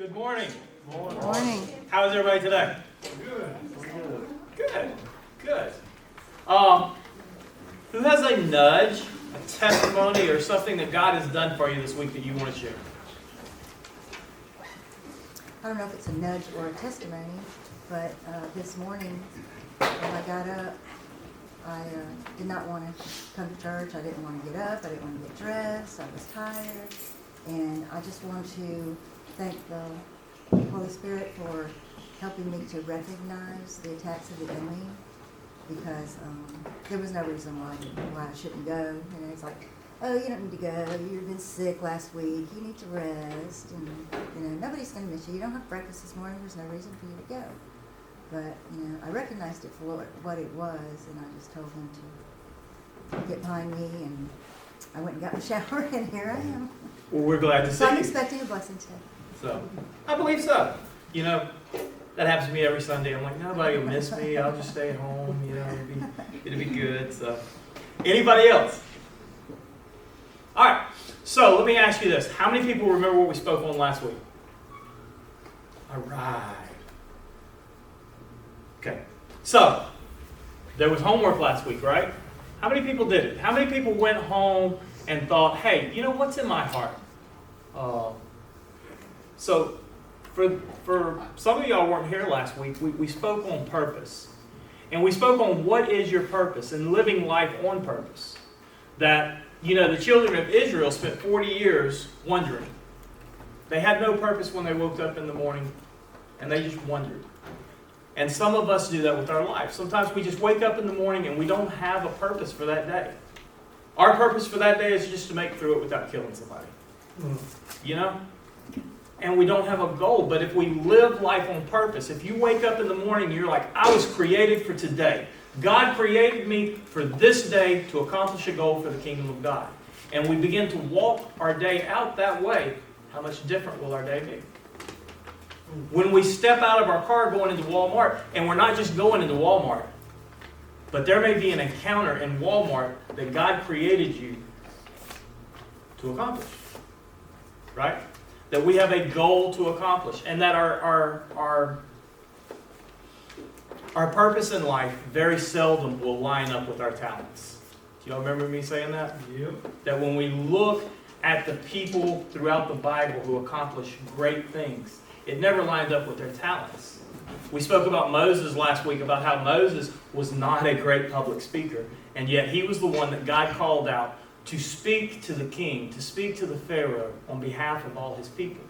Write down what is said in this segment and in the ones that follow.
Good morning. Good morning. How is everybody today? Good. Good. Who has a nudge, a testimony, or something that God has done for you this week that you want to share? I don't know if it's a nudge or a testimony, but this morning when I got up, I did not want to come to church. I didn't want to get up. I didn't want to get dressed. I was tired. And I just want to thank the Holy Spirit for helping me to recognize the attacks of the enemy, because there was no reason why I shouldn't go. You know, it's like, oh, you don't need to go. You've been sick last week. You need to rest. And, you know, nobody's going to miss you. You don't have breakfast this morning. There's no reason for you to go. But, you know, I recognized it for what it was, and I just told him to get behind me, and I went and got in the shower, and here I am. Well, we're glad to see So I'm you. expecting a blessing today. So, I believe so. You know, that happens to me every Sunday. I'm like, nobody will miss me. I'll just stay at home. You know, it'll be good. So, anybody else? All right. So, let me ask you this. How many people remember what we spoke on last week? All right. Okay. So, there was homework last week, right? How many people did it? How many people went home and thought, hey, you know, what's in my heart? So, for some of y'all weren't here last week, we spoke on purpose. And we spoke on what is your purpose and living life on purpose. That, you know, the children of Israel spent 40 years wondering. They had no purpose when they woke up in the morning, and they just wondered. And some of us do that with our life. Sometimes we just wake up in the morning and we don't have a purpose for that day. Our purpose for that day is just to make it through it without killing somebody. You know? And we don't have a goal. But if we live life on purpose, if you wake up in the morning and you're like, I was created for today. God created me for this day to accomplish a goal for the kingdom of God. And we begin to walk our day out that way, how much different will our day be? When we step out of our car going into Walmart, and we're not just going into Walmart, but there may be an encounter in Walmart that God created you to accomplish. Right? That we have a goal to accomplish. And that our purpose in life very seldom will line up with our talents. Do y'all remember me saying that? Yep. That when we look at the people throughout the Bible who accomplish great things, it never lined up with their talents. We spoke about Moses last week, about how Moses was not a great public speaker, and yet he was the one that God called out to speak to the king, to speak to the Pharaoh on behalf of all his people.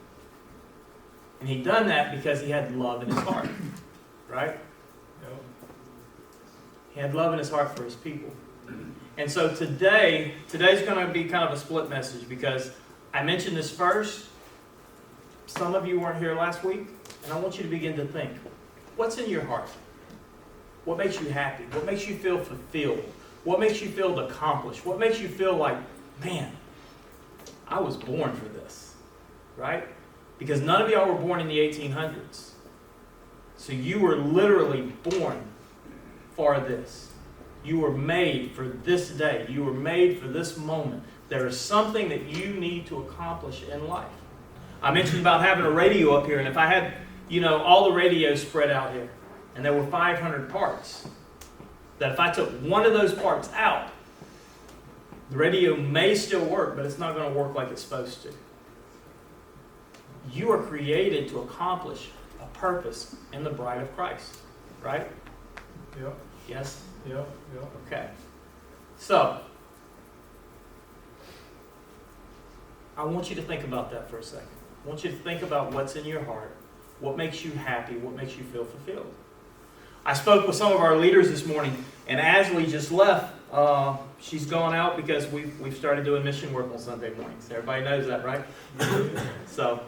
And he done that because he had love in his heart. Right? Yep. He had love in his heart for his people. And so today's going to be kind of a split message, because I mentioned this first. Some of you weren't here last week, and I want you to begin to think, what's in your heart? What makes you happy? What makes you feel fulfilled? What makes you feel accomplished? What makes you feel like, man, I was born for this, right? Because none of y'all were born in the 1800s. So you were literally born for this. You were made for this day. You were made for this moment. There is something that you need to accomplish in life. I mentioned about having a radio up here, and if I had, you know, all the radios spread out here, and there were 500 parts, that if I took one of those parts out, the radio may still work, but it's not going to work like it's supposed to. You are created to accomplish a purpose in the bride of Christ, right? Yep. Yes? Yep. Yep. Okay. So, I want you to think about that for a second. I want you to think about what's in your heart, what makes you happy, what makes you feel fulfilled. I spoke with some of our leaders this morning, and Ashley just left. She's gone out because we've started doing mission work on Sunday mornings. Everybody knows that, right? So,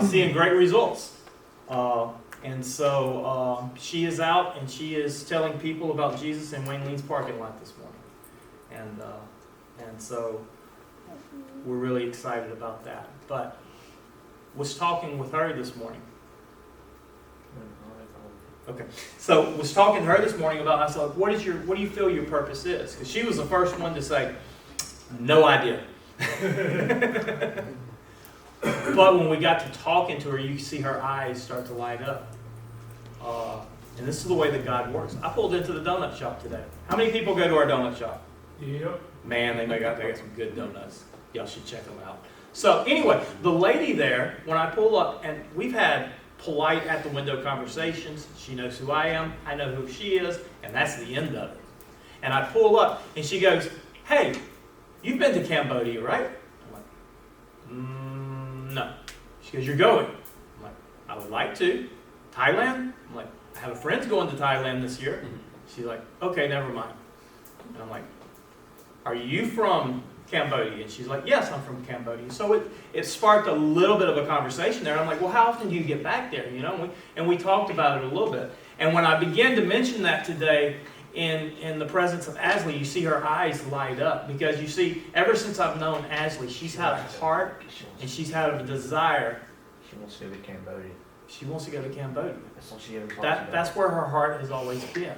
seeing great results. And so she is out, and she is telling people about Jesus in Wayne Lean's parking lot this morning. And so we're really excited about that. But was talking with her this morning. Okay, so was talking to her this morning about, I said, what do you feel your purpose is? Because she was the first one to say, no idea. But when we got to talking to her, you see her eyes start to light up. And this is the way that God works. I pulled into the donut shop today. How many people go to our donut shop? Yep. Man, they got some good donuts. Y'all should check them out. So anyway, the lady there, when I pull up, and we've had polite at the window conversations. She knows who I am. I know who she is. And that's the end of it. And I pull up, and she goes, "Hey, you've been to Cambodia, right?" I'm like, "No." She goes, "You're going?" I'm like, "I would like to." "Thailand?" I'm like, "I have a friend going to Thailand this year." She's like, "Okay, never mind." And I'm like, "Are you from Cambodia?" And she's like, "Yes, I'm from Cambodia." So it sparked a little bit of a conversation there. I'm like, "Well, how often do you get back there?" You know, and we talked about it a little bit. And when I began to mention that today in the presence of Asley, you see her eyes light up. Because you see, ever since I've known Asley, she's had a heart and she's had a desire. She wants to go to Cambodia. She wants to go to Cambodia. That's all she ever talks about. That's where her heart has always been.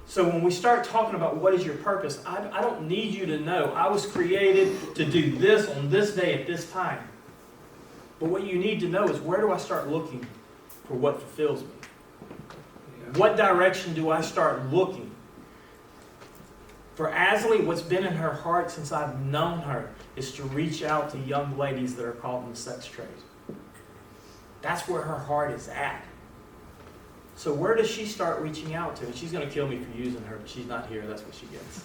So when we start talking about what is your purpose, I don't need you to know I was created to do this on this day at this time. But what you need to know is, where do I start looking for what fulfills me? What direction do I start looking? For Asley, what's been in her heart since I've known her is to reach out to young ladies that are caught in the sex trade. That's where her heart is at. So where does she start reaching out to? And she's going to kill me for using her, but she's not here. That's what she gets.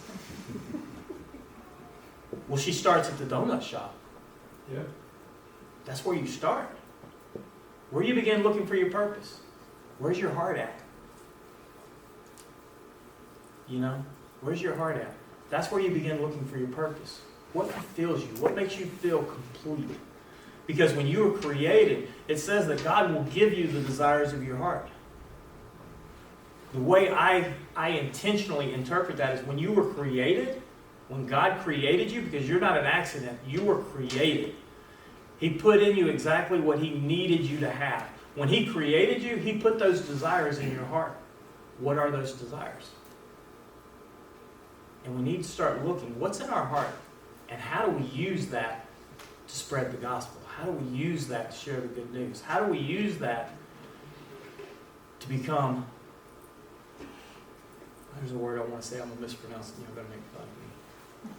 Well, she starts at the donut shop. Yeah. That's where you start. Where you begin looking for your purpose. Where's your heart at? You know, where's your heart at? That's where you begin looking for your purpose. What fulfills you? What makes you feel complete? Because when you were created, it says that God will give you the desires of your heart. The way I intentionally interpret that is, when you were created, when God created you, because you're not an accident, you were created. He put in you exactly what He needed you to have. When He created you, He put those desires in your heart. What are those desires? And we need to start looking, what's in our heart? And how do we use that to spread the gospel? How do we use that to share the good news? How do we use that to become... There's a word I want to say, I'm going to mispronounce it, and you're going to make fun of me.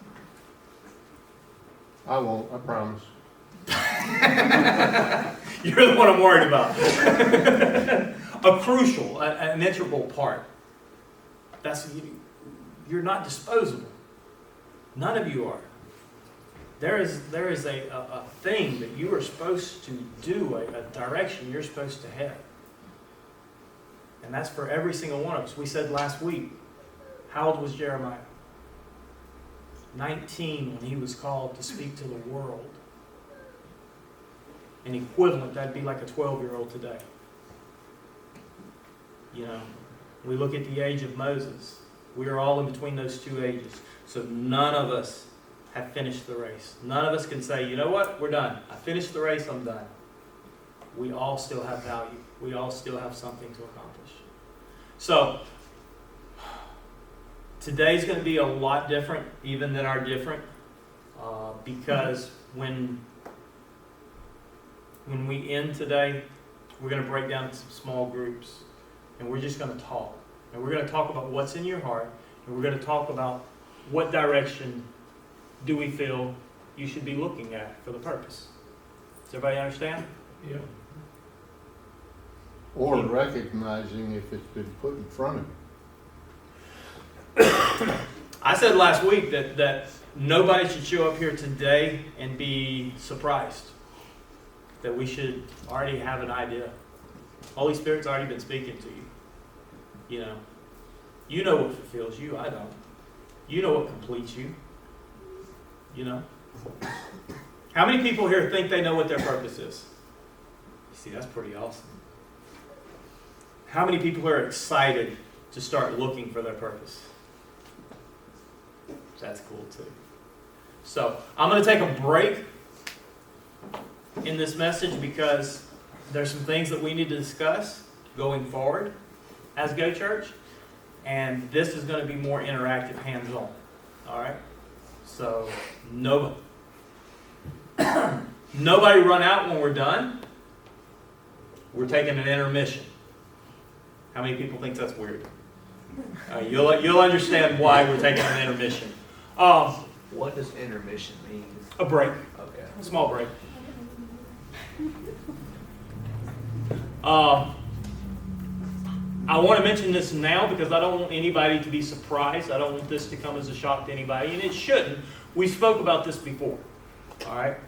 I won't, I promise. You're the one I'm worried about. A crucial, an integral part. You're not disposable. None of you are. There is a thing that you are supposed to do, a direction you're supposed to head. And that's for every single one of us. We said last week, how old was Jeremiah? 19 when he was called to speak to the world. An equivalent, that'd be like a 12-year-old today. You know, we look at the age of Moses. We are all in between those two ages. So none of us have finished the race. None of us can say, you know what, we're done. I finished the race, I'm done. We all still have value. We all still have something to accomplish. So, today's going to be a lot different, even than our different, because when we end today, we're going to break down into some small groups, and we're just going to talk. And we're going to talk about what's in your heart, and we're going to talk about what direction do we feel you should be looking at for the purpose. Does everybody understand? Yeah. Or recognizing if it's been put in front of you. I said last week that nobody should show up here today and be surprised. That we should already have an idea. Holy Spirit's already been speaking to you. You know what fulfills you, I don't. You know what completes you. You know? How many people here think they know what their purpose is? You see, that's pretty awesome. How many people are excited to start looking for their purpose? That's cool too. So, I'm going to take a break in this message because there's some things that we need to discuss going forward as GoChurch, and this is going to be more interactive, hands-on. All right? So, Nobody run out when we're done. We're taking an intermission. How many people think that's weird? You'll understand why we're taking an intermission. What does intermission mean? A break, Okay. a small break. I want to mention this now because I don't want anybody to be surprised. I don't want this to come as a shock to anybody, and it shouldn't. We spoke about this before, all right?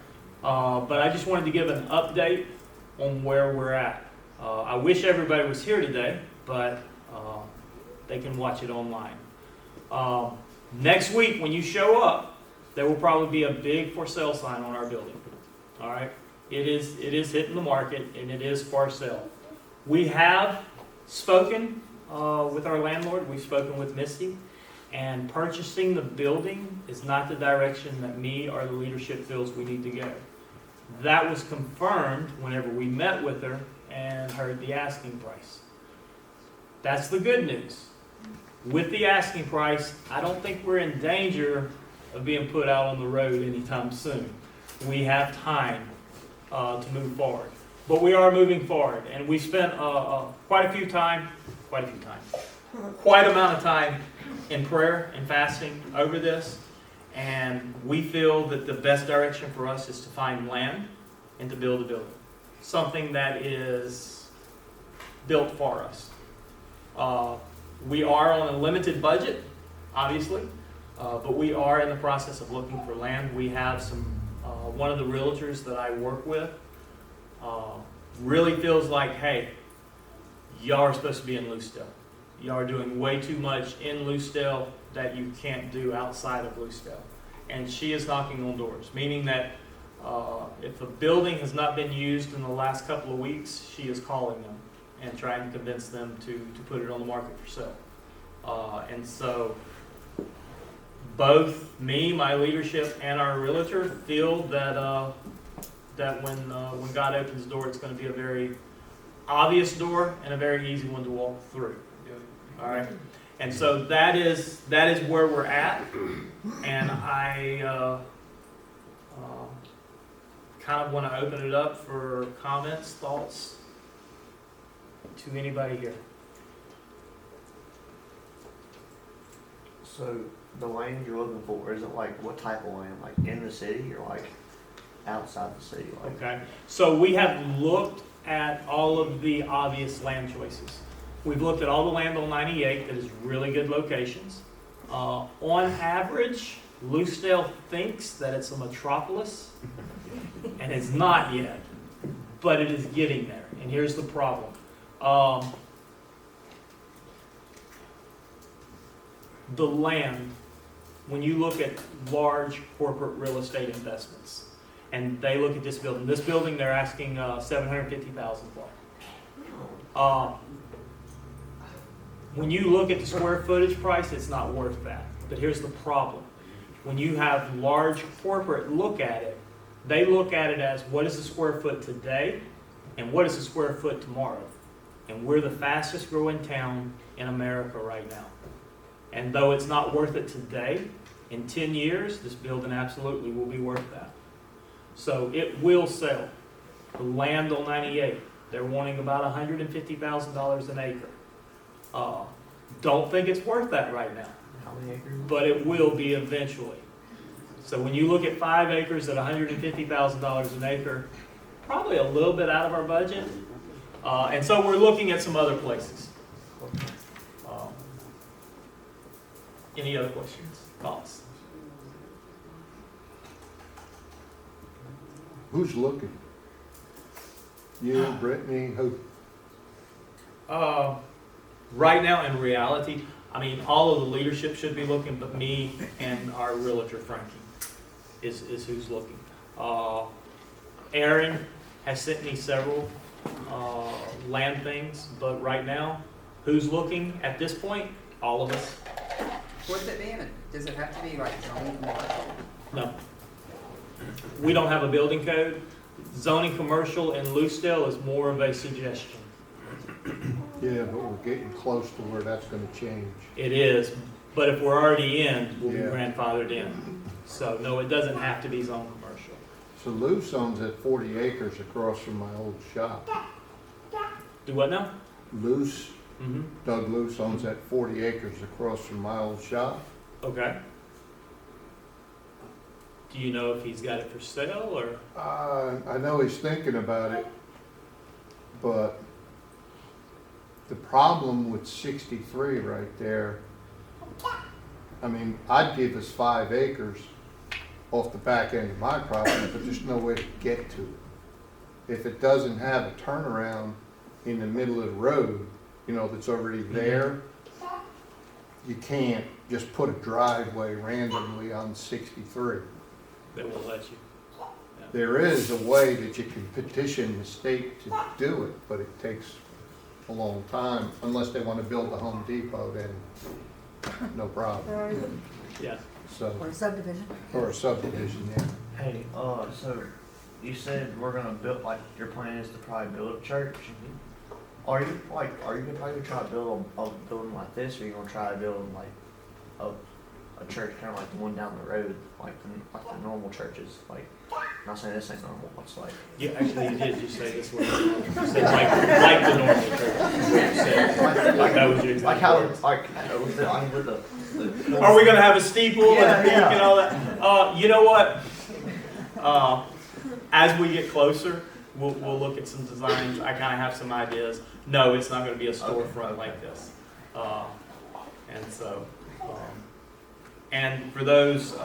But I just wanted to give an update on where we're at. I wish everybody was here today, but they can watch it online. Next week, when you show up, there will probably be a big for sale sign on our building. All right, it is hitting the market, and it is for sale. We have spoken with our landlord. We've spoken with Misty, and purchasing the building is not the direction that me or the leadership feels we need to go. That was confirmed whenever we met with her and heard the asking price. That's the good news. With the asking price, I don't think we're in danger of being put out on the road anytime soon. We have time to move forward. But we are moving forward, and we spent quite amount of time in prayer and fasting over this, and we feel that the best direction for us is to find land and to build a building. Something that is built for us. We are on a limited budget, obviously, but we are in the process of looking for land. We have one of the realtors that I work with really feels like, hey, y'all are supposed to be in Lucedale. Y'all are doing way too much in Lucedale that you can't do outside of Lucedale. And she is knocking on doors, meaning that if a building has not been used in the last couple of weeks, she is calling them and trying to convince them to put it on the market for sale. And so both me, my leadership, and our realtor feel that when God opens the door, it's going to be a very obvious door and a very easy one to walk through. All right, and so that is where we're at, and I kind of want to open it up for comments, thoughts to anybody here. So the land you're looking for, is it like what type of land? Like in the city or like outside the city? Like, Okay, so we have looked at all of the obvious land choices. We've looked at all the land on 98 that is really good locations. On average, Lucedale thinks that it's a metropolis, and it's not yet, but it is getting there. And here's the problem. The land, when you look at large corporate real estate investments, and they look at this building they're asking $750,000 for. When you look at the square footage price, it's not worth that. But here's the problem. When you have large corporate look at it, they look at it as what is the square foot today and what is the square foot tomorrow. And we're the fastest growing town in America right now. And though it's not worth it today, in 10 years, this building absolutely will be worth that. So it will sell. The land on 98, they're wanting about $150,000 an acre. Don't think it's worth that right now, how many acres? but it will be eventually. So when you look at 5 acres at $150,000 an acre, probably a little bit out of our budget. And so we're looking at some other places. Any other questions, thoughts? Who's looking? You, Brittany, who? Right now, in reality, I mean, all of the leadership should be looking, but me and our realtor, Frankie, is who's looking. Aaron has sent me several land things, but right now, who's looking at this point? All of us. What's it being? Does it have to be like zoned commercial? No. We don't have a building code. Zoning commercial in Lucedale is more of a suggestion. Yeah, but we're getting close to where that's gonna change. It is, but if we're already in, we'll be Yeah. grandfathered in. So no, it doesn't have to be zone commercial. So Luce owns that 40 acres across from my old shop. Do what now? Luce, Mm-hmm. Doug Luce owns that 40 acres across from my old shop. Okay. Do you know if he's got it for sale or? I know he's thinking about it, but the problem with 63 right there, I mean, I'd give us 5 acres off the back end of my property, but there's no way to get to it. If it doesn't have a turnaround in the middle of the road, you know, that's already there, you can't just put a driveway randomly on 63. They will let you. There is a way that you can petition the state to do it, but it takes a long time, unless they want to build a Home Depot, then no problem. Yeah. So, Or a subdivision. or a subdivision, yeah. Hey, so you said we're gonna build, like, your plan is to probably build a church? Are you gonna probably try to build a building like this, or are you gonna try to build like a church kind of like the one down the road, like the normal churches? Like, I'm not saying this ain't normal, it's like. Yeah, actually, you did just say this word. You said like the normal church. You said, like that was your exact Like how, words. like, with the. Are we gonna have a steeple Yeah, and a peak yeah. and all that? You know what? As we get closer, we'll look at some designs. I kind of have some ideas. No, it's not gonna be a storefront like this. And so, and for those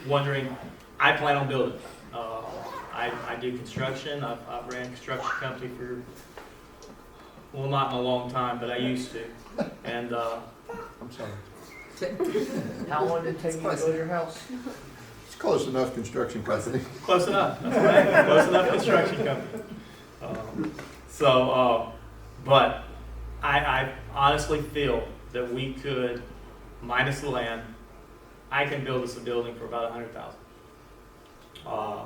wondering, I plan on building. I do construction. I've ran a construction company for, well, not in a long time, but I used to. And I'm sorry. How long did it take you to build your house? It's close enough construction company. close enough. That's right. Close enough construction company. But I honestly feel that we could, minus the land, I can build us a building for about $100,000.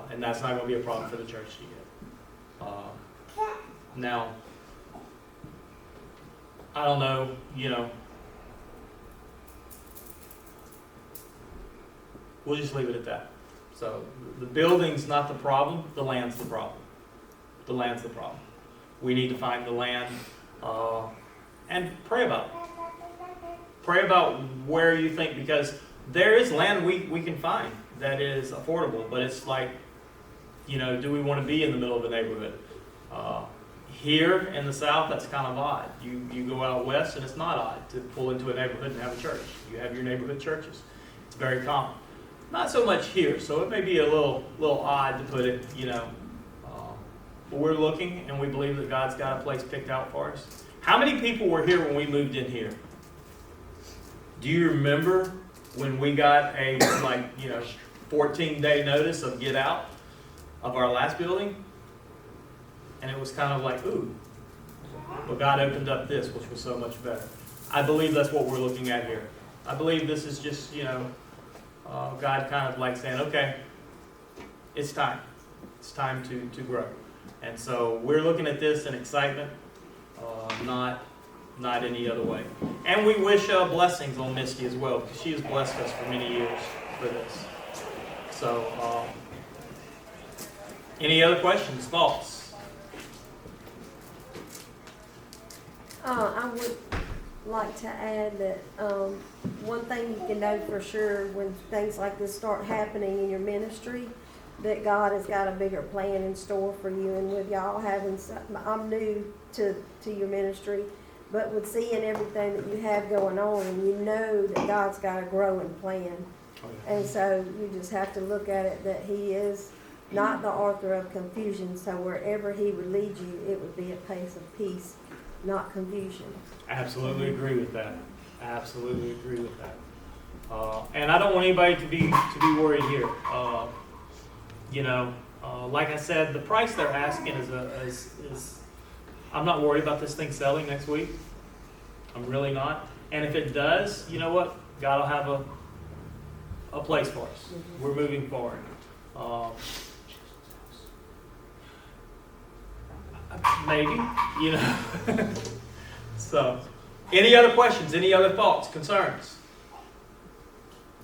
And that's not going to be a problem for the church to get. Now, I don't know, we'll just leave it at that. So the building's not the problem, the land's the problem. The land's the problem. We need to find the land and pray about it. Pray about where you think, because there is land we can find that is affordable, but it's like, do we want to be in the middle of a neighborhood? Here in the South, that's kind of odd. You go out west and it's not odd to pull into a neighborhood and have a church. You have your neighborhood churches. It's very common. Not so much here, so it may be a little odd to put it, but we're looking and we believe that God's got a place picked out for us. How many people were here when we moved in here? Do you remember when we got a 14-day notice of get out of our last building? And it was kind of like, ooh, but God opened up this, which was so much better. I believe that's what we're looking at here. I believe this is just, God kind of like saying, okay, it's time. It's time to grow. And so we're looking at this in excitement, not any other way. And we wish blessings on Misty as well, because she has blessed us for many years for this. So, any other questions, thoughts? I would like to add that one thing you can know for sure when things like this start happening in your ministry, that God has got a bigger plan in store for you. And with y'all having, I'm new to your ministry, but with seeing everything that you have going on, you know that God's got a growing plan. And so you just have to look at it that He is not the author of confusion. So wherever He would lead you, it would be a place of peace, not confusion. I absolutely agree with that. I absolutely agree with that. And I don't want anybody to be worried here. Like I said, the price they're asking is I'm not worried about this thing selling next week. I'm really not. And if it does, you know what? God will have a place for us. We're moving forward. Maybe, So, any other questions? Any other thoughts, concerns?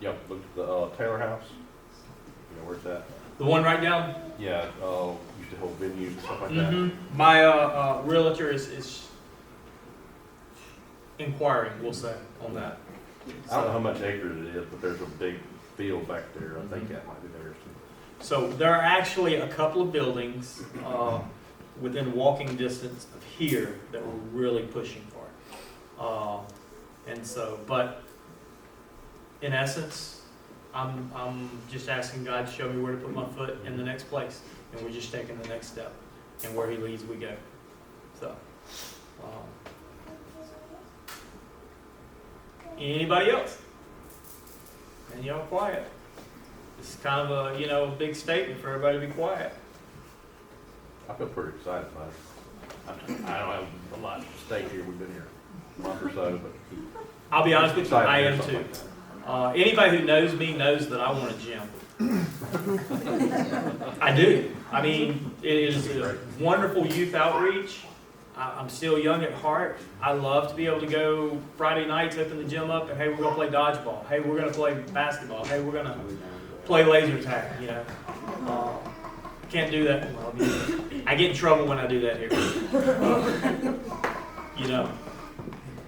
Yep, look at the Taylor House. You know where it's at? The one right down? Yeah, used to hold venues and stuff like that. Mm-hmm. My realtor is inquiring, we'll say, on that. I don't know how much acres it is, but there's a big field back there. I think that might be theirs too. So there are actually a couple of buildings within walking distance of here that we're really pushing for. And so, but in essence, I'm just asking God to show me where to put my foot in the next place. And we're just taking the next step. And where He leads, we go. So, anybody else? And y'all quiet. It's kind of a, big statement for everybody to be quiet. I feel pretty excited about it. I don't have a lot to stake here. We've been here a month or so, but I'll be honest with you, excited I to hear am something too. like that. Anybody who knows me knows that I want a gym. I do. I mean, it is a wonderful youth outreach. I'm still young at heart. I love to be able to go Friday nights, open the gym up, and hey, we're going to play dodgeball. Hey, we're going to play basketball. Hey, we're going to play laser tag, Can't do that. Well, I get in trouble when I do that here.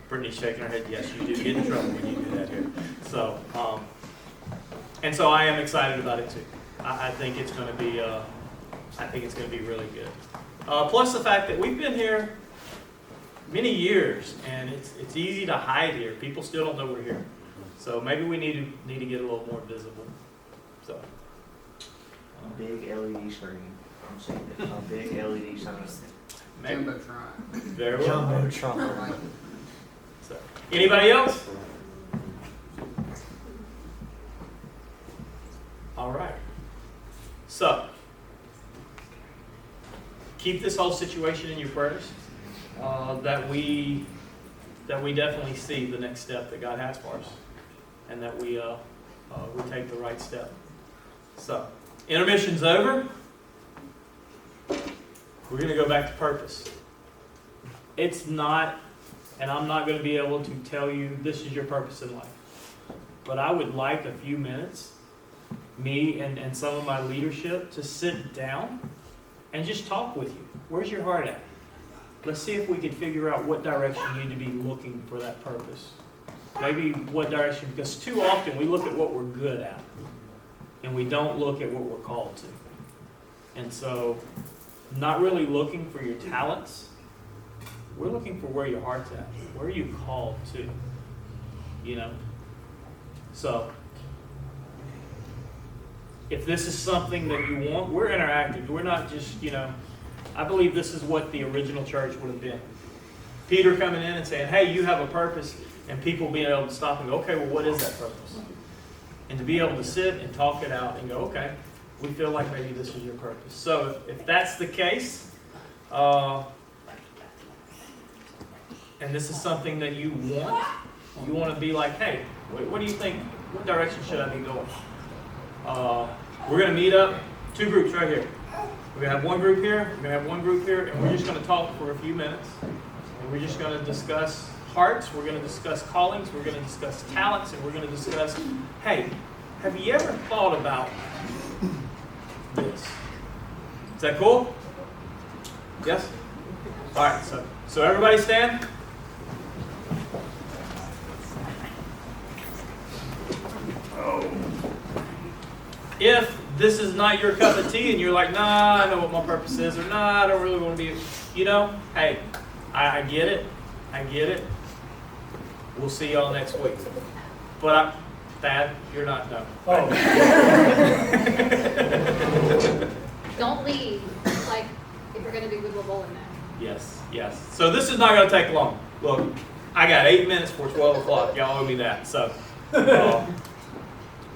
Brittany's shaking her head. Yes, you do get in trouble when you do that here. So, and so I am excited about it too. I think it's going to be, really good. Plus the fact that we've been here many years, and it's easy to hide here. People still don't know we're here. So maybe we need to get a little more visible. So. Big LED screen. I'm seeing it. A big LED sign. Maybe. Jumbotron. Very well. I Jumbotron. like it. So, anybody else? All right. So, keep this whole situation in your prayers. That we definitely see the next step that God has for us, and that we take the right step. So, intermission's over. We're going to go back to purpose. It's not, and I'm not going to be able to tell you this is your purpose in life. But I would like a few minutes, me and some of my leadership, to sit down and just talk with you. Where's your heart at? Let's see if we can figure out what direction you need to be looking for that purpose. Maybe what direction, because too often we look at what we're good at, and we don't look at what we're called to. And so, not really looking for your talents, we're looking for where your heart's at. Where are you called to? So, if this is something that you want, we're interactive. We're not just, I believe this is what the original church would have been. Peter coming in and saying, hey, you have a purpose, and people being able to stop and go, okay, well, what is that purpose? And to be able to sit and talk it out and go, okay, we feel like maybe this is your purpose. So if that's the case, and this is something that you want to be like, hey, what do you think? What direction should I be going? We're going to meet up, 2 groups right here. We're going to have one group here, we're going to have one group here, and we're just going to talk for a few minutes. And we're just going to discuss hearts, we're going to discuss callings, we're going to discuss talents, and we're going to discuss, hey, have you ever thought about this? Is that cool? Yes? All right, so everybody stand. If this is not your cup of tea and you're like, nah, I know what my purpose is, or nah, I don't really want to be, hey, I get it. We'll see y'all next week. But Thad, you're not done. Oh. Don't leave, if you're going to do Google Bowling now. Yes. So this is not going to take long. Look, I got 8 minutes for 12 o'clock. Y'all owe me that. So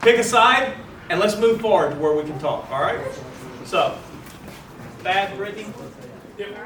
pick a side and let's move forward to where we can talk. All right? So, Thad, Brittany. Yep.